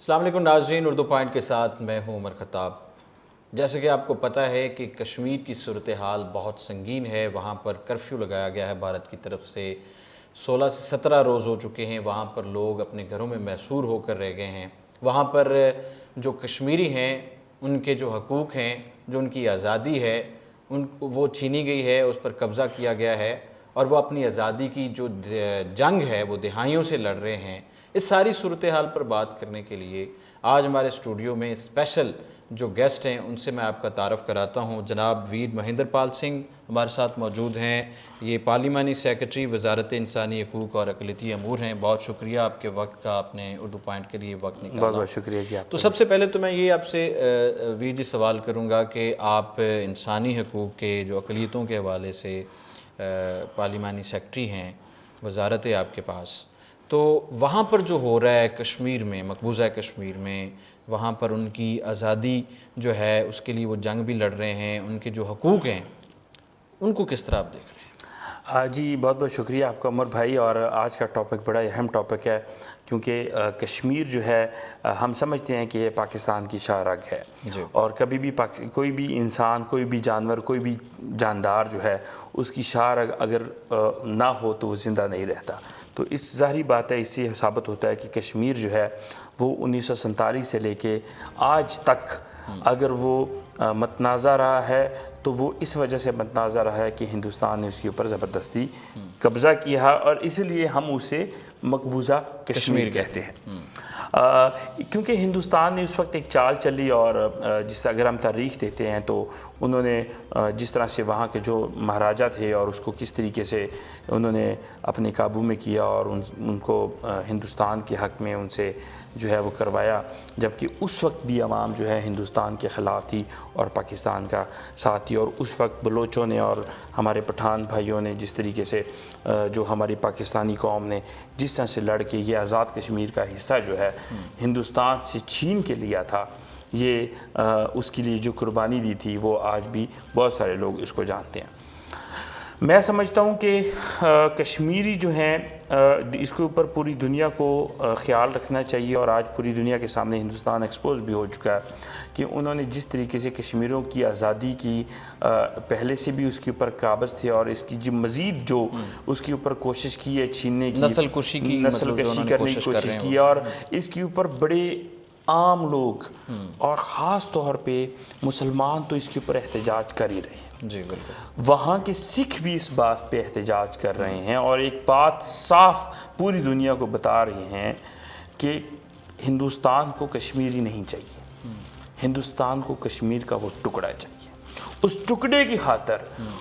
السلام علیکم ناظرین، اردو پوائنٹ کے ساتھ میں ہوں عمر خطاب۔ جیسے کہ آپ کو پتہ ہے کہ کشمیر کی صورتحال بہت سنگین ہے، وہاں پر کرفیو لگایا گیا ہے بھارت کی طرف سے۔ 16 سے 17 روز ہو چکے ہیں، وہاں پر لوگ اپنے گھروں میں محصور ہو کر رہ گئے ہیں۔ وہاں پر جو کشمیری ہیں ان کے جو حقوق ہیں، جو ان کی آزادی ہے وہ چھینی گئی ہے، اس پر قبضہ کیا گیا ہے، اور وہ اپنی آزادی کی جو جنگ ہے وہ دہائیوں سے لڑ رہے ہیں۔ اس ساری صورتحال پر بات کرنے کے لیے آج ہمارے اسٹوڈیو میں اسپیشل جو گیسٹ ہیں ان سے میں آپ کا تعارف کراتا ہوں۔ جناب ویر مہندر پال سنگھ ہمارے ساتھ موجود ہیں، یہ پارلیمانی سیکرٹری وزارت انسانی حقوق اور اقلیتی امور ہیں۔ بہت شکریہ آپ کے وقت کا، آپ نے اردو پوائنٹ کے لیے وقت نکالا۔ بہت بہت شکریہ جی آپ تو سب سے پہلے تو میں یہ آپ سے ویر جی سوال کروں گا کہ آپ انسانی حقوق کے جو اقلیتوں کے حوالے سے پارلیمانی سیکرٹری ہیں، وزارت ہے آپ کے پاس، تو وہاں پر جو ہو رہا ہے کشمیر میں، مقبوضہ کشمیر میں، وہاں پر ان کی آزادی جو ہے اس کے لیے وہ جنگ بھی لڑ رہے ہیں، ان کے جو حقوق ہیں ان کو کس طرح آپ دیکھ رہے ہیں؟ جی بہت بہت شکریہ آپ کا عمر بھائی، اور آج کا ٹاپک بڑا اہم ٹاپک ہے، کیونکہ کشمیر جو ہے ہم سمجھتے ہیں کہ یہ پاکستان کی شاہ رگ ہے، اور کبھی بھی کوئی بھی انسان، کوئی بھی جانور، کوئی بھی جاندار جو ہے اس کی شاہ رگ اگر نہ ہو تو وہ زندہ نہیں رہتا۔ تو اس ظاہری بات ہے، اس سے ثابت ہوتا ہے کہ کشمیر جو ہے وہ 1947 سے لے کے آج تک اگر وہ متنازع رہا ہے تو وہ اس وجہ سے متنازع رہا ہے کہ ہندوستان نے اس کے اوپر زبردستی قبضہ کیا، اور اس لیے ہم اسے مقبوضہ کشمیر کہتے ہیں۔ کیونکہ ہندوستان نے اس وقت ایک چال چلی، اور اگر ہم تاریخ دیتے ہیں تو انہوں نے جس طرح سے وہاں کے جو مہاراجہ تھے اور اس کو کس طریقے سے انہوں نے اپنے قابو میں کیا، اور ان کو ہندوستان کے حق میں ان سے جو ہے وہ کروایا، جبکہ اس وقت بھی عوام جو ہے ہندوستان کے خلاف تھی اور پاکستان کا ساتھ تھی، اور اس وقت بلوچوں نے اور ہمارے پٹھان بھائیوں نے جس طریقے سے جو ہماری پاکستانی قوم نے جس طرح سے لڑ کے یہ آزاد کشمیر کا حصہ جو ہے ہندوستان سے چھین کے لیا تھا، یہ اس کے لیے جو قربانی دی تھی وہ آج بھی بہت سارے لوگ اس کو جانتے ہیں۔ میں سمجھتا ہوں کہ کشمیری جو ہیں اس کے اوپر پوری دنیا کو خیال رکھنا چاہیے، اور آج پوری دنیا کے سامنے ہندوستان ایکسپوز بھی ہو چکا ہے کہ انہوں نے جس طریقے سے کشمیریوں کی آزادی کی، پہلے سے بھی اس کے اوپر قابض تھے، اور اس کی جو مزید جو اس کے اوپر کوشش کی ہے چھیننے کی، نسل کشی کرنے کی کوشش کی، اور اس کے اوپر بڑے عام لوگ اور خاص طور پہ مسلمان تو اس کے اوپر احتجاج کر ہی رہے ہیں۔ جی بالکل، وہاں کے سکھ بھی اس بات پہ احتجاج کر رہے ہیں، اور ایک بات صاف پوری دنیا کو بتا رہے ہیں کہ ہندوستان کو کشمیری نہیں چاہیے، ہندوستان کو کشمیر کا وہ ٹکڑا چاہیے۔ اس ٹکڑے کی خاطر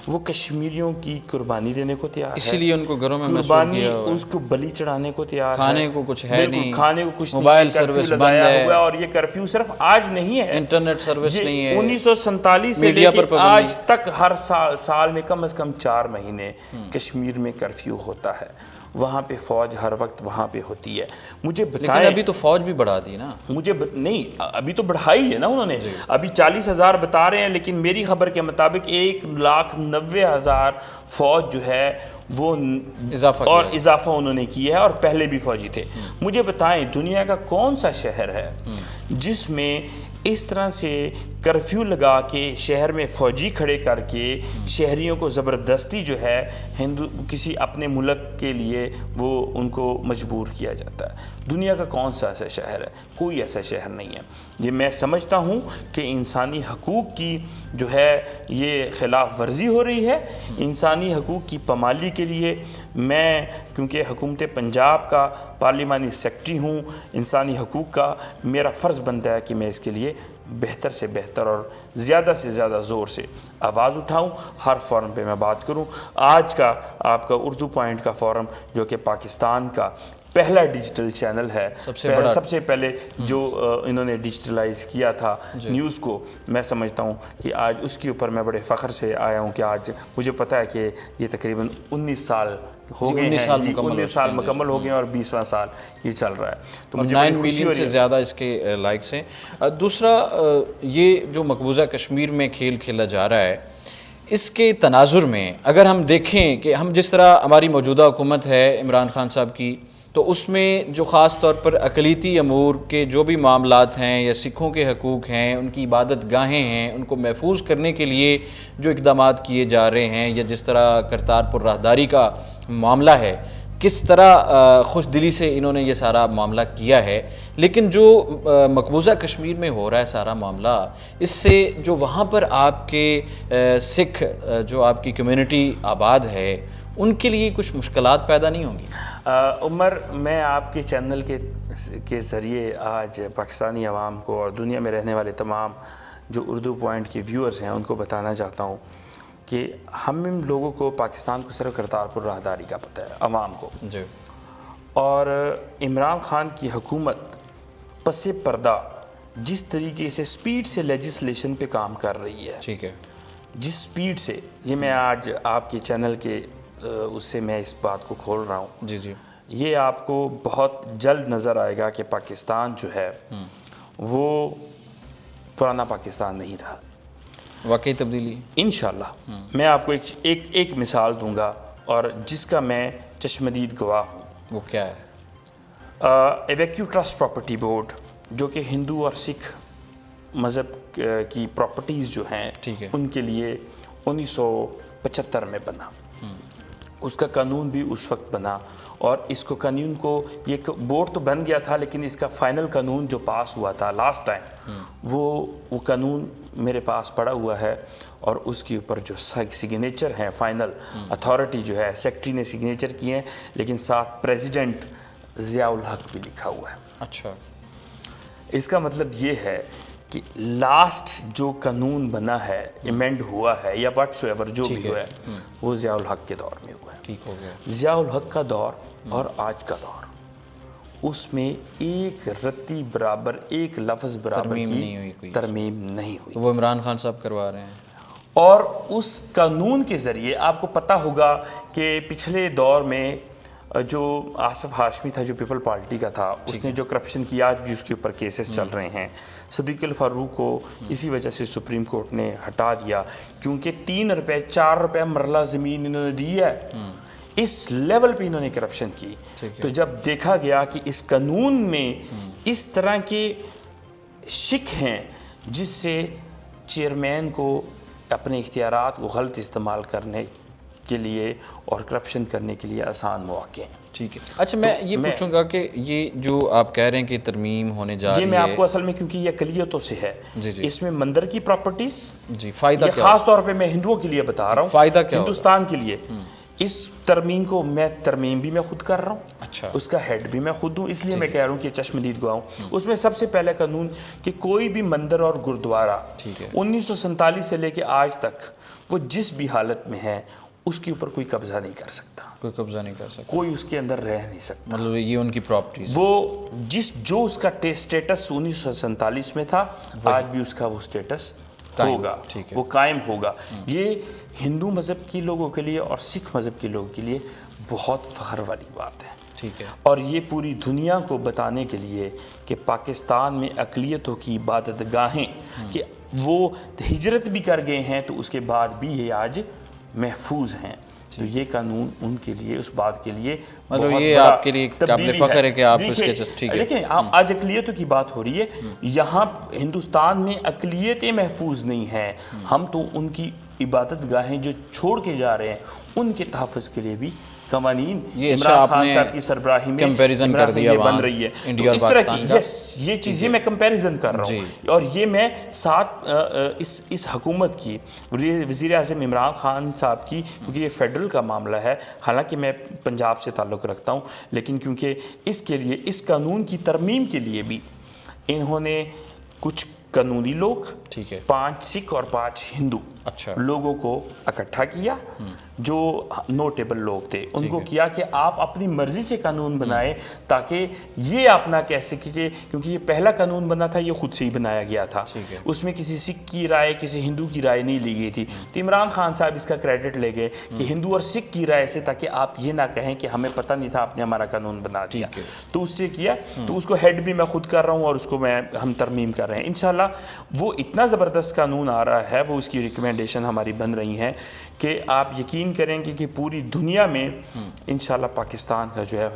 وہ کشمیریوں کی قربانی دینے کو تیار ہے، اسی لیے ان کو گھروں میں قربانی اس کو بلی چڑھانے کو تیار ہے، کھانے کو کچھ ہے نہیں، کھانے کو کچھ نہیں، موبائل سروس بند ہے، اور یہ کرفیو صرف آج نہیں ہے، انٹرنیٹ سروس نہیں ہے، 1947 سے لے کے آج تک ہر سال میں کم از کم 4 مہینے کشمیر میں کرفیو ہوتا ہے۔ وہاں پہ فوج ہر وقت وہاں پہ ہوتی ہے۔ مجھے بتائیں، لیکن ابھی تو فوج بھی بڑھا دی نا، نہیں ابھی تو بڑھائی ہے نا انہوں نے، ابھی 40,000 بتا رہے ہیں، لیکن میری خبر کے مطابق 1,90,000 فوج جو ہے وہ اضافہ انہوں نے کیا ہے، اور پہلے بھی فوجی تھے۔ مجھے بتائیں دنیا کا کون سا شہر ہے جس میں اس طرح سے کرفیو لگا کے شہر میں فوجی کھڑے کر کے شہریوں کو زبردستی جو ہے کسی اپنے ملک کے لیے وہ ان کو مجبور کیا جاتا ہے؟ دنیا کا کون سا ایسا شہر ہے؟ کوئی ایسا شہر نہیں ہے۔ یہ میں سمجھتا ہوں کہ انسانی حقوق کی جو ہے یہ خلاف ورزی ہو رہی ہے۔ انسانی حقوق کی پامالی کے لیے میں، کیونکہ حکومت پنجاب کا پارلیمانی سیکرٹری ہوں، انسانی حقوق کا میرا فرض بنتا ہے کہ میں اس کے لیے بہتر سے بہتر اور زیادہ سے زیادہ زور سے آواز اٹھاؤں، ہر فورم پہ میں بات کروں۔ آج کا آپ کا اردو پوائنٹ کا فورم جو کہ پاکستان کا پہلا ڈیجیٹل چینل ہے، سب سے پہلے جو انہوں نے ڈیجیٹلائز کیا تھا نیوز کو، میں سمجھتا ہوں کہ آج اس کے اوپر میں بڑے فخر سے آیا ہوں کہ آج مجھے پتہ ہے کہ یہ تقریباً 19 سال ہو گئے ہیں، 19 سال مکمل ہو گئے ہیں، اور 20واں سال یہ چل رہا ہے، تو مجھے 9 ملین سے زیادہ اس کے لائکس ہیں۔ دوسرا، یہ جو مقبوضہ کشمیر میں کھیل کھیلا جا رہا ہے، اس کے تناظر میں اگر ہم دیکھیں کہ ہم جس طرح ہماری موجودہ حکومت ہے عمران خان صاحب کی، تو اس میں جو خاص طور پر اقلیتی امور کے جو بھی معاملات ہیں یا سکھوں کے حقوق ہیں، ان کی عبادت گاہیں ہیں، ان کو محفوظ کرنے کے لیے جو اقدامات کیے جا رہے ہیں، یا جس طرح کرتارپور راہداری کا معاملہ ہے، کس طرح خوش دلی سے انہوں نے یہ سارا معاملہ کیا ہے، لیکن جو مقبوضہ کشمیر میں ہو رہا ہے سارا معاملہ، اس سے جو وہاں پر آپ کے سکھ جو آپ کی کمیونٹی آباد ہے ان کے لیے کچھ مشکلات پیدا نہیں ہوں گی؟ عمر، میں آپ کے چینل کے ذریعے آج پاکستانی عوام کو اور دنیا میں رہنے والے تمام جو اردو پوائنٹ کے ویورز ہیں ان کو بتانا چاہتا ہوں کہ ہم ان لوگوں کو پاکستان کو صرف کرتارپور راہداری کا پتہ ہے، عوام کو، جی، اور عمران خان کی حکومت پس پردہ جس طریقے سے سپیڈ سے لیجسلیشن پہ کام کر رہی ہے، ٹھیک ہے، جس سپیڈ سے، یہ میں آج آپ کے چینل کے اس سے میں اس بات کو کھول رہا ہوں، جی جی، یہ آپ کو بہت جلد نظر آئے گا کہ پاکستان جو ہے وہ پرانا پاکستان نہیں رہا، واقعی تبدیلی انشاءاللہ۔ میں آپ کو ایک مثال دوں گا اور جس کا میں چشمدید گواہ ہوں۔ وہ کیا ہے؟ ایویکیو ٹرسٹ پراپرٹی بورڈ، جو کہ ہندو اور سکھ مذہب کی پراپرٹیز جو ہیں ان کے لیے 1975 میں بنا، اس کا قانون بھی اس وقت بنا، اور اس کو قانون کو، یہ بورڈ تو بن گیا تھا لیکن اس کا فائنل قانون جو پاس ہوا تھا لاسٹ ٹائم، وہ قانون میرے پاس پڑا ہوا ہے، اور اس کے اوپر جو سگنیچر ہیں، فائنل اتھارٹی جو ہے، سیکٹری نے سگنیچر کیے ہیں، لیکن ساتھ پریزیڈنٹ ضیاء الحق بھی لکھا ہوا ہے۔ اچھا، اس کا مطلب یہ ہے کہ لاسٹ جو قانون بنا ہے، ایمینڈ ہوا ہے یا واٹس ایور جو بھی ہوا ہے، وہ ضیاء الحق کے دور میں ہوا ہے۔ ٹھیک ہو گیا۔ ضیاء الحق کا دور اور آج کا دور، اس میں ایک رتی برابر، ایک لفظ برابر کی ترمیم نہیں ہوئی، وہ عمران خان صاحب کروا رہے ہیں۔ اور اس قانون کے ذریعے آپ کو پتہ ہوگا کہ پچھلے دور میں جو آصف ہاشمی تھا، جو پیپل پارٹی کا تھا، اس نے جو کرپشن کیا، آج بھی اس کے اوپر کیسز چل رہے ہیں۔ صدیق الفاروق کو اسی وجہ سے سپریم کورٹ نے ہٹا دیا، کیونکہ 3 روپے 4 روپے مرلہ زمین انہوں نے دی ہے، اس لیول پہ انہوں نے کرپشن کی۔ تو جب دیکھا گیا کہ اس قانون میں اس طرح کے شک ہیں جس سے چیئرمین کو اپنے اختیارات کو غلط استعمال کرنے کے لیے اور کرپشن کرنے کے لیے آسان مواقع ہیں۔ ٹھیک ہے، اچھا میں یہ پوچھوں گا کہ یہ جو آپ کہہ رہے ہیں کہ ترمیم ہونے جا رہی ہے، میں آپ کو اصل میں، کیونکہ یہ اقلیتوں سے ہے، اس میں مندر کی پراپرٹیز، فائدہ کیا، خاص طور پہ میں ہندوؤں کے لیے بتا رہا ہوں، فائدہ کیا ہندوستان کے لیے، اس ترمیم کو ترمیم بھی میں خود کر رہا ہوں، اچھا، اس کا ہیڈ بھی میں خود ہوں، اس لیے میں کہہ رہا ہوں کہ چشمدید گواہ ہوں۔ اس میں سب سے پہلے قانون کہ کوئی بھی مندر اور گردوارہ 1947 سے لے کے آج تک وہ جس بھی حالت میں ہے، اس کے اوپر کوئی قبضہ نہیں کر سکتا، کوئی قبضہ نہیں کر سکتا، کوئی اس کے اندر رہ نہیں سکتا، مطلب یہ ان کی پراپرٹیز، وہ جو اس کا سٹیٹس 1947 میں تھا، آج بھی اس کا وہ سٹیٹس ہوگا، وہ قائم ہوگا۔ یہ ہندو مذہب کے لوگوں کے لیے اور سکھ مذہب کے لوگوں کے لیے بہت فخر والی بات ہے، ٹھیک ہے، اور یہ پوری دنیا کو بتانے کے لیے کہ پاکستان میں اقلیتوں کی عبادت گاہیں کہ وہ ہجرت بھی کر گئے ہیں تو اس کے بعد بھی یہ آج محفوظ ہیں، تو یہ قانون ان کے لیے، اس بات کے لیے مطلب یہ آپ کے لیے قابل فخر ہے کہ آپ اس کے، ٹھیک ہے۔ دیکھیں آج اقلیتوں کی بات ہو رہی ہے، یہاں ہندوستان میں اقلیتیں محفوظ نہیں ہیں، ہم تو ان کی عبادت گاہیں جو چھوڑ کے جا رہے ہیں ان کے تحفظ کے لیے بھی قوانین عمران خان صاحب کی سربراہی میں بن رہی ہے۔ تو اس طرح کی یہ چیزیں میں کمپیریزن کر رہا ہوں، اور یہ میں ساتھ اس حکومت کی، وزیر اعظم عمران خان صاحب کی، کیونکہ یہ فیڈرل کا معاملہ ہے، حالانکہ میں پنجاب سے تعلق رکھتا ہوں، لیکن کیونکہ اس کے لیے، اس قانون کی ترمیم کے لیے بھی انہوں نے کچھ قانونی لوگ، 5 سکھ اور 5 ہندو لوگوں کو اکٹھا کیا، جو نوٹیبل لوگ تھے، ان کو کیا کہ آپ اپنی مرضی سے قانون بنائے، تاکہ یہ آپ نہ کہہ سکے کہ، کیونکہ یہ پہلا قانون بنا تھا، یہ خود سے ہی بنایا گیا تھا، اس میں کسی سکھ کی رائے، کسی ہندو کی رائے نہیں لی گئی تھی، تو عمران خان صاحب اس کا کریڈٹ لے گئے کہ ہندو اور سکھ کی رائے سے، تاکہ آپ یہ نہ کہیں کہ ہمیں پتہ نہیں تھا، آپ نے ہمارا قانون بنا دیا، تو اس سے کیا، تو اس کو ہیڈ بھی میں خود کر رہا ہوں اور اس کو ہم ترمیم کر رہے ہیں، انشاءاللہ وہ اتنا اتنا زبردست قانون آ رہا ہے، وہ اس کی ریکمنڈیشن ہماری بن رہی ہیں کہ آپ یقین کریں گے کہ پوری دنیا میں انشاءاللہ پاکستان کا جو ہے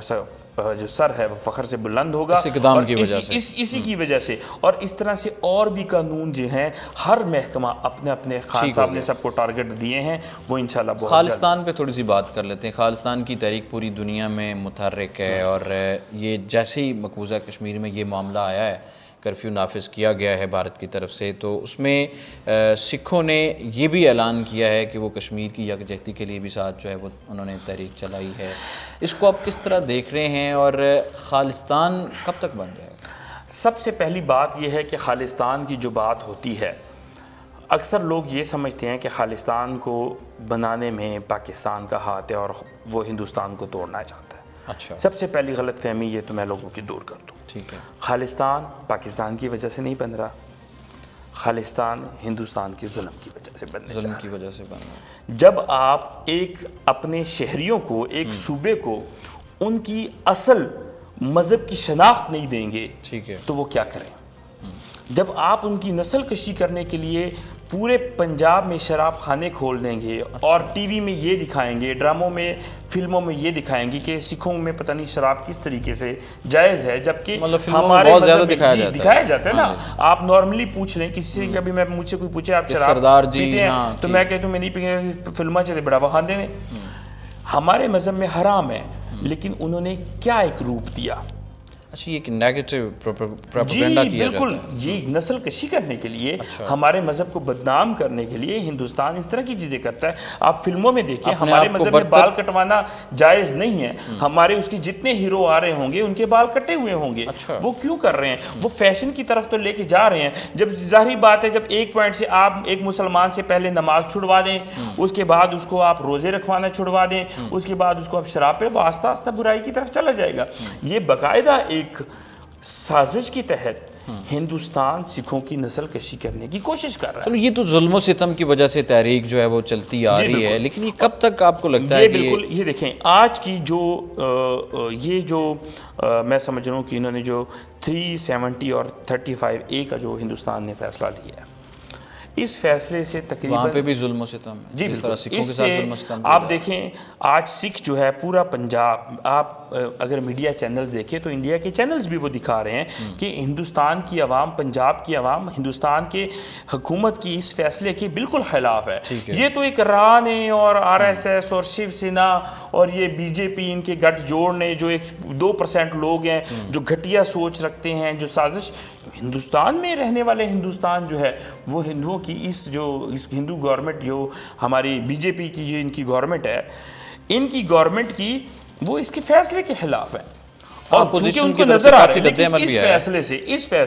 جو سر ہے وہ فخر سے بلند ہوگا اس اقدام کی وجہ سے، اسی کی وجہ سے. اور اس طرح سے اور بھی قانون جو ہیں ہر محکمہ اپنے اپنے خان صاحب نے سب کو ٹارگٹ دیے ہیں، وہ انشاءاللہ بہت خالستان پہ تھوڑی سی بات کر لیتے ہیں. خالستان کی تحریک پوری دنیا میں متحرک ہے، اور یہ جیسے ہی مقبوضہ کشمیر میں یہ معاملہ آیا ہے، کرفیو نافذ کیا گیا ہے بھارت کی طرف سے، تو اس میں سکھوں نے یہ بھی اعلان کیا ہے کہ وہ کشمیر کی یکجہتی کے لیے بھی ساتھ جو ہے وہ انہوں نے تحریک چلائی ہے. اس کو آپ کس طرح دیکھ رہے ہیں، اور خالستان کب تک بن جائے گا؟ سب سے پہلی بات یہ ہے کہ خالستان کی جو بات ہوتی ہے، اکثر لوگ یہ سمجھتے ہیں کہ خالستان کو بنانے میں پاکستان کا ہاتھ ہے اور وہ ہندوستان کو توڑنا چاہتا ہے. اچھا، سب سے پہلی غلط فہمی یہ تو میں لوگوں کی دور کر دوں. ٹھیک ہے. خالستان پاکستان کی وجہ سے نہیں بن رہا، خالستان ہندوستان کے ظلم کی وجہ سے بننے ظلم کی وجہ سے بن رہا ہے. جب آپ ایک اپنے شہریوں کو، ایک صوبے کو ان کی اصل مذہب کی شناخت نہیں دیں گے، ٹھیک ہے، تو وہ کیا کریں؟ جب آپ ان کی نسل کشی کرنے کے لیے پورے پنجاب میں شراب خانے کھول دیں گے اور ٹی وی میں یہ دکھائیں گے، ڈراموں میں، فلموں میں یہ دکھائیں گے کہ سکھوں میں پتہ نہیں شراب کس طریقے سے جائز ہے، جبکہ ہمارے بہت زیادہ دکھایا جاتا ہے نا. آپ نارملی پوچھ لیں کسی سے، کبھی میں مجھ سے کوئی پوچھے آپ شراب سردار جی پیتے ہیں تو میں کہتا ہوں میں نہیں پیتے، فلمیں چلے بڑا بہان دینے. ہمارے مذہب میں حرام ہے، لیکن انہوں نے کیا ایک روپ دیا. اچھا، یہ نیگیٹو پروپیگنڈا کیا جاتا ہے. بالکل، یہ نسل کشی کرنے کے لیے، ہمارے مذہب کو بدنام کرنے کے لیے ہندوستان اس طرح کی چیزیں کرتا ہے. آپ فلموں میں دیکھیں، ہمارے مذہب میں بال کٹوانا جائز نہیں ہے. ہمارے اس کے جتنے ہیرو آ رہے ہوں گے ان کے بال کٹے ہوئے ہوں گے. وہ کیوں کر رہے ہیں؟ وہ فیشن کی طرف تو لے کے جا رہے ہیں. جب ظاہری بات ہے، جب ایک پوائنٹ سے آپ ایک مسلمان سے پہلے نماز چھڑوا دیں، اس کے بعد اس کو آپ روزے رکھوانا چھڑوا دیں، اس کے بعد اس کو آپ شراب پہ، وہ آہستہ آہستہ برائی کی طرف چلا جائے گا. یہ باقاعدہ ایک سازش کی تحت ہندوستان سکھوں کی نسل کشی کرنے کی کوشش کر رہا ہے. چلو، یہ تو ظلم و ستم کی وجہ سے تحریک جو ہے وہ چلتی آ رہی ہے، لیکن یہ کب تک آپ کو لگتا ہے کہ بالکل یہ دیکھیں آج کی جو میں سمجھ رہا ہوں کہ انہوں نے جو 370 اور 35A کا جو ہندوستان نے فیصلہ لیا ہے، اس فیصلے سے تقریباً وہاں پہ بھی ظلم و ستم ہے. جی اس طرح سکھوں اس کے سے ساتھ ظلم و ستم آپ دیکھیں آج سکھ جو ہے پورا پنجاب، آپ اگر میڈیا چینلز دیکھیں تو انڈیا کے چینلز بھی وہ دکھا رہے ہیں کہ ہندوستان کی عوام، پنجاب کی عوام ہندوستان کے حکومت کی اس فیصلے کے بالکل خلاف ہے. یہ تو ایک راہ نے اور RSS اور شیو سینا اور یہ BJP ان کے گٹھ جوڑ نے، جو ایک 2% لوگ ہیں جو گھٹیا سوچ رکھتے ہیں، جو سازش ہندوستان میں رہنے والے، ہندوستان جو ہے وہ ہندوؤں کی اس ہندو گورنمنٹ، جو ہماری BJP کی جو ان کی گورنمنٹ ہے، ان کی گورنمنٹ کی وہ اس کے فیصلے کے خلاف ہے. اور کیونکہ ان کو نظر آ رہا ہے لیکن اس فیصلے سے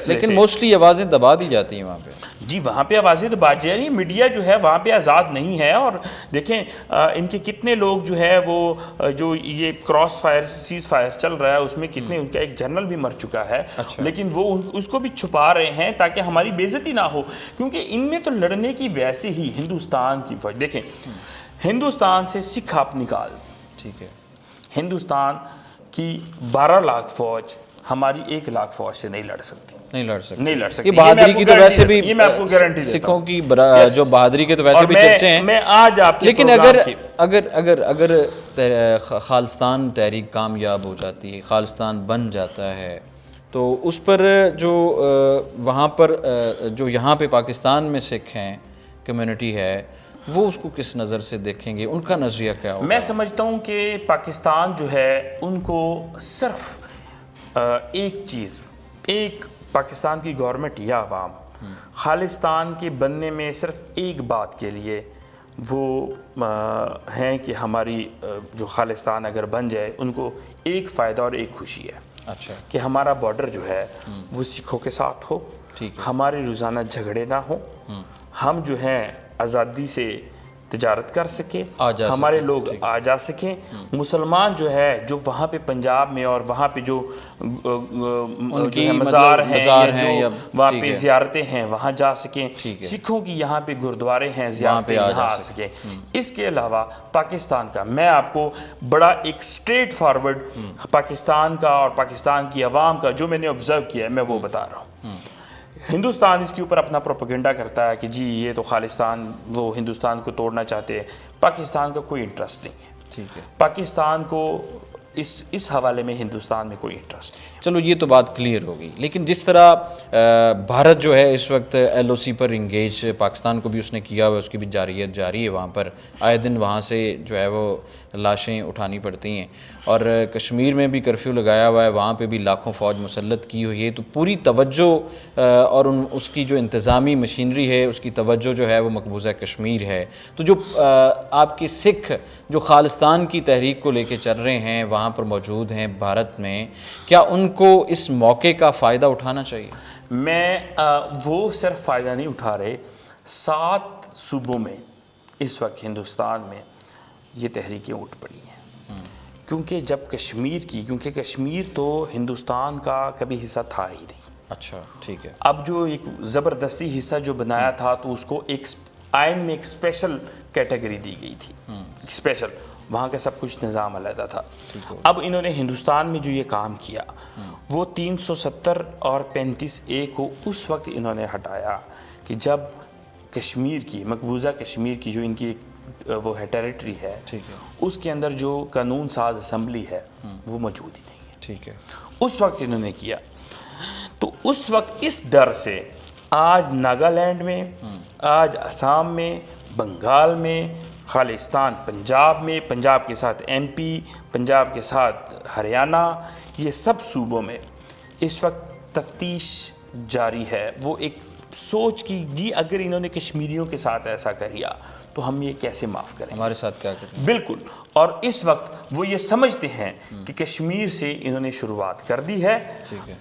لیکن موسٹلی آوازیں دبا دی جاتی ہیں وہاں پہ. جی وہاں پہ آوازیں دبا جا رہی ہیں. میڈیا جو ہے وہاں پہ آزاد نہیں ہے. اور دیکھیں ان کے کتنے لوگ جو ہے وہ جو یہ کراس فائر سیز فائر چل رہا ہے اس میں کتنے، ان کا ایک جنرل بھی مر چکا ہے، لیکن وہ اس کو بھی چھپا رہے ہیں تاکہ ہماری بے عزتی نہ ہو. کیونکہ ان میں تو لڑنے کی ویسے ہی ہندوستان کی فوج، دیکھیں ہندوستان سے سکھ آپ نکال، ٹھیک ہے، ہندوستان کی 12 لاکھ فوج ہماری 1 لاکھ فوج سے نہیں لڑ سکتی. یہ بہادری کی تو ویسے بھی سکھوں کی جو بہادری کے تو ویسے بھی چرچے ہیں. میں آج آپ لیکن اگر خالستان تحریک کامیاب ہو جاتی ہے، خالستان بن جاتا ہے، تو اس پر جو وہاں پر جو یہاں پہ پاکستان میں سکھ ہیں، کمیونٹی ہے، وہ اس کو کس نظر سے دیکھیں گے؟ ان کا نظریہ کیا ہوگا؟ میں سمجھتا ہوں کہ پاکستان جو ہے ان کو صرف ایک چیز، ایک پاکستان کی گورنمنٹ یا عوام خالستان کے بننے میں صرف ایک بات کے لیے وہ ہیں کہ ہماری جو خالستان اگر بن جائے ان کو ایک فائدہ اور ایک خوشی ہے. اچھا، کہ ہمارا بارڈر جو ہے وہ سکھوں کے ساتھ ہو، ہمارے روزانہ جھگڑے نہ ہوں، ہم جو ہیں آزادی سے تجارت کر سکیں، ہمارے لوگ آ جا سکیں. مسلمان جو ہے جو وہاں پہ پنجاب میں اور وہاں پہ جو مزار ہیں جو وہاں پہ زیارتیں ہیں وہاں جا سکیں. سکھوں کی یہاں پہ گردوارے ہیں، زیارتیں یہاں آ سکیں. اس کے علاوہ پاکستان کا میں آپ کو بڑا ایک سٹریٹ فارورڈ پاکستان کا اور پاکستان کی عوام کا جو میں نے آبزرو کیا ہے میں وہ بتا رہا ہوں. ہندوستان اس کے اوپر اپنا پروپیگنڈا کرتا ہے کہ جی یہ تو خالصتان وہ ہندوستان کو توڑنا چاہتے ہیں. پاکستان کا کوئی انٹرسٹ نہیں ہے. ٹھیک ہے. پاکستان کو اس حوالے میں ہندوستان میں کوئی انٹرسٹ نہیں. چلو یہ تو بات کلیئر ہوگی. لیکن جس طرح بھارت جو ہے اس وقت ایل او سی پر انگیج، پاکستان کو بھی اس نے کیا ہوا، اس کی بھی جاریت جاری ہے. وہاں پر آئے دن وہاں سے جو ہے وہ لاشیں اٹھانی پڑتی ہیں، اور کشمیر میں بھی کرفیو لگایا ہوا ہے، وہاں پہ بھی لاکھوں فوج مسلط کی ہوئی ہے. تو پوری توجہ اور اس کی جو انتظامی مشینری ہے اس کی توجہ جو ہے وہ مقبوضہ کشمیر ہے. تو جو آپ کے سکھ جو خالصتان کی تحریک کو لے کے چل رہے ہیں وہاں پر موجود ہیں بھارت میں، کیا ان کو اس موقع کا فائدہ اٹھانا چاہیے؟ میں وہ صرف فائدہ نہیں اٹھا رہے. 7 صوبوں میں اس وقت ہندوستان میں یہ تحریکیں اٹھ پڑی ہیں. کیونکہ جب کیونکہ کشمیر تو ہندوستان کا کبھی حصہ تھا ہی نہیں. اچھا ٹھیک ہے. اب جو ایک زبردستی حصہ جو بنایا تھا تو اس کو ایک آئین میں ایک اسپیشل کیٹیگری دی گئی تھی. اسپیشل وہاں کا سب کچھ نظام علیحدہ تھا. اب انہوں نے ہندوستان میں جو یہ کام کیا وہ 370 اور 35A کو اس وقت انہوں نے ہٹایا کہ جب کشمیر کی مقبوضہ کشمیر کی جو ان کی وہ ہے ٹیریٹری ہے، اس کے اندر جو قانون ساز اسمبلی ہے وہ موجود ہی نہیں ہے. ٹھیک ہے. اس وقت انہوں نے کیا. تو اس وقت اس ڈر سے آج ناگالینڈ میں، آج آسام میں، بنگال میں، خالصتان پنجاب میں، پنجاب کے ساتھ MP، پنجاب کے ساتھ ہریانہ، یہ سب صوبوں میں اس وقت تفتیش جاری ہے. وہ ایک سوچ کی جی اگر انہوں نے کشمیریوں کے ساتھ ایسا کیا تو ہم یہ کیسے معاف کریں، ہمارے ساتھ کیا کریں. بالکل. اور اس وقت وہ یہ سمجھتے ہیں کہ کشمیر سے انہوں نے شروعات کر دی ہے،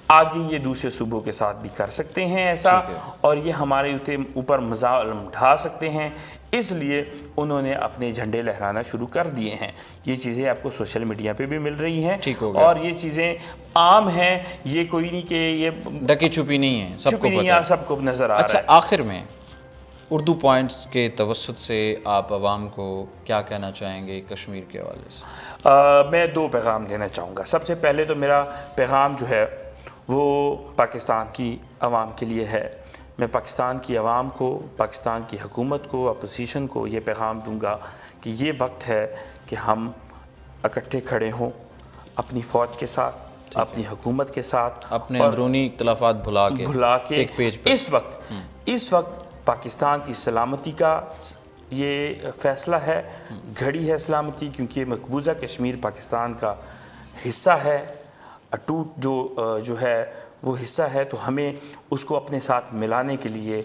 آگے یہ دوسرے صوبوں کے ساتھ بھی کر سکتے ہیں ایسا، اور یہ ہمارے اوپر مظالم ڈھا سکتے ہیں. اس لیے انہوں نے اپنے جھنڈے لہرانا شروع کر دیے ہیں. یہ چیزیں آپ کو سوشل میڈیا پہ بھی مل رہی ہیں، اور یہ چیزیں عام ہیں. یہ کوئی نہیں کہ یہ ڈکی چھپی نہیں ہے، سب کو پتہ ہے، سب کو نظر آ رہا ہے. اچھا آخر میں اردو پوائنٹس کے توسط سے آپ عوام کو کیا کہنا چاہیں گے کشمیر کے حوالے سے؟ میں 2 پیغام دینا چاہوں گا. سب سے پہلے تو میرا پیغام جو ہے وہ پاکستان کی عوام کے لیے ہے. میں پاکستان کی عوام کو، پاکستان کی حکومت کو، اپوزیشن کو یہ پیغام دوں گا کہ یہ وقت ہے کہ ہم اکٹھے کھڑے ہوں اپنی فوج کے ساتھ، اپنی حکومت کے ساتھ، اپنے اندرونی اختلافات بھلا کے ایک پیج پر. اس وقت پاکستان کی سلامتی کا یہ فیصلہ ہے، گھڑی ہے سلامتی، کیونکہ مقبوضہ کشمیر پاکستان کا حصہ ہے، اٹوٹ جو ہے وہ حصہ ہے. تو ہمیں اس کو اپنے ساتھ ملانے کے لیے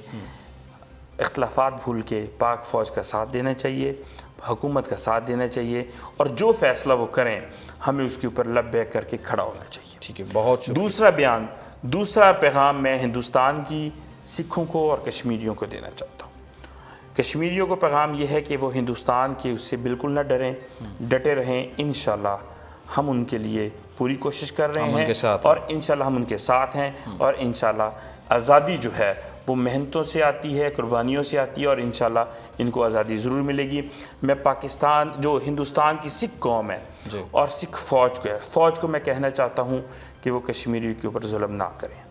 اختلافات بھول کے پاک فوج کا ساتھ دینا چاہیے، حکومت کا ساتھ دینا چاہیے، اور جو فیصلہ وہ کریں ہمیں اس کے اوپر لبیک کر کے کھڑا ہونا چاہیے. ٹھیک ہے، بہت شکریہ. دوسرا پیغام میں ہندوستان کی سکھوں کو اور کشمیریوں کو دینا چاہتا ہوں. کشمیریوں کو پیغام یہ ہے کہ وہ ہندوستان کے اس سے بالکل نہ ڈریں، ڈٹے رہیں. انشاءاللہ ہم ان کے لیے پوری کوشش کر رہے ہیں، اور انشاءاللہ ہم ان کے ساتھ ہیں. اور انشاءاللہ آزادی جو ہے وہ محنتوں سے آتی ہے، قربانیوں سے آتی ہے، اور انشاءاللہ ان کو آزادی ضرور ملے گی. میں پاکستان جو ہندوستان کی سکھ قوم ہے اور سکھ فوج کو میں کہنا چاہتا ہوں کہ وہ کشمیریوں کے اوپر ظلم نہ کریں.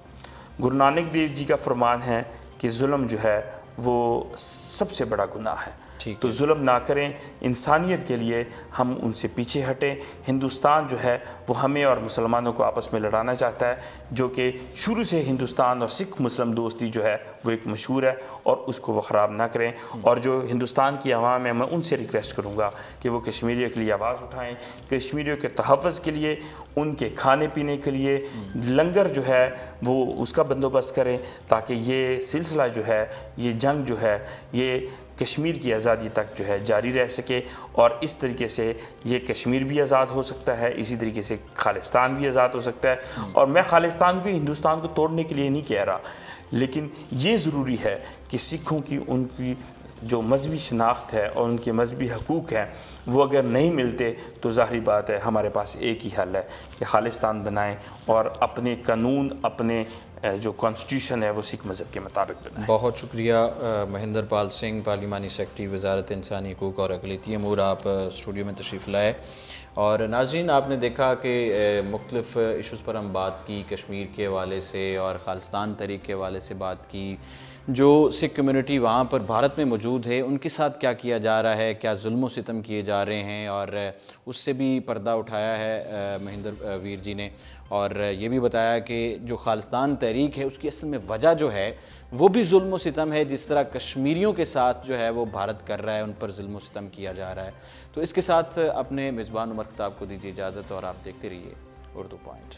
گرو نانک دیو جی کا فرمان ہے کہ ظلم جو ہے وہ سب سے بڑا گناہ ہے. تو ظلم نہ کریں. انسانیت کے لیے ہم ان سے پیچھے ہٹیں. ہندوستان جو ہے وہ ہمیں اور مسلمانوں کو آپس میں لڑانا چاہتا ہے، جو کہ شروع سے ہندوستان اور سکھ مسلم دوستی جو ہے وہ ایک مشہور ہے، اور اس کو وہ خراب نہ کریں. اور جو ہندوستان کی عوام ہے میں ان سے ریکویسٹ کروں گا کہ وہ کشمیریوں کے لیے آواز اٹھائیں، کشمیریوں کے تحفظ کے لیے، ان کے کھانے پینے کے لیے لنگر جو ہے وہ اس کا بندوبست کریں، تاکہ یہ سلسلہ جو ہے، یہ جنگ جو ہے، یہ کشمیر کی آزادی تک جو ہے جاری رہ سکے. اور اس طریقے سے یہ کشمیر بھی آزاد ہو سکتا ہے، اسی طریقے سے خالصتان بھی آزاد ہو سکتا ہے. اور میں خالصتان کو ہندوستان کو توڑنے کے لیے نہیں کہہ رہا، لیکن یہ ضروری ہے کہ سکھوں کی ان کی جو مذہبی شناخت ہے اور ان کے مذہبی حقوق ہیں وہ اگر نہیں ملتے تو ظاہری بات ہے ہمارے پاس ایک ہی حل ہے کہ خالصتان بنائیں اور اپنے قانون، اپنے جو کانسٹیٹیوشن ہے وہ سکھ مذہب کے مطابق بنا ہے۔ بہت شکریہ مہندر پال سنگھ، پارلیمانی سیکرٹری وزارت انسانی حقوق اور اقلیتی امور، آپ اسٹوڈیو میں تشریف لائے۔ اور ناظرین، آپ نے دیکھا کہ مختلف ایشوز پر ہم بات کی، کشمیر کے حوالے سے اور خالصتان تحریک کے حوالے سے بات کی، جو سکھ کمیونٹی وہاں پر بھارت میں موجود ہے ان کے ساتھ کیا کیا جا رہا ہے، کیا ظلم و ستم کیے جا رہے ہیں، اور اس سے بھی پردہ اٹھایا ہے مہندر ویر جی نے، اور یہ بھی بتایا کہ جو خالصتان تحریک ہے اس کی اصل میں وجہ جو ہے وہ بھی ظلم و ستم ہے، جس طرح کشمیریوں کے ساتھ جو ہے وہ بھارت کر رہا ہے، ان پر ظلم و ستم کیا جا رہا ہے۔ تو اس کے ساتھ اپنے میزبان عمر خطاب کو دیجیے اجازت، اور آپ دیکھتے رہیے اردو پوائنٹ۔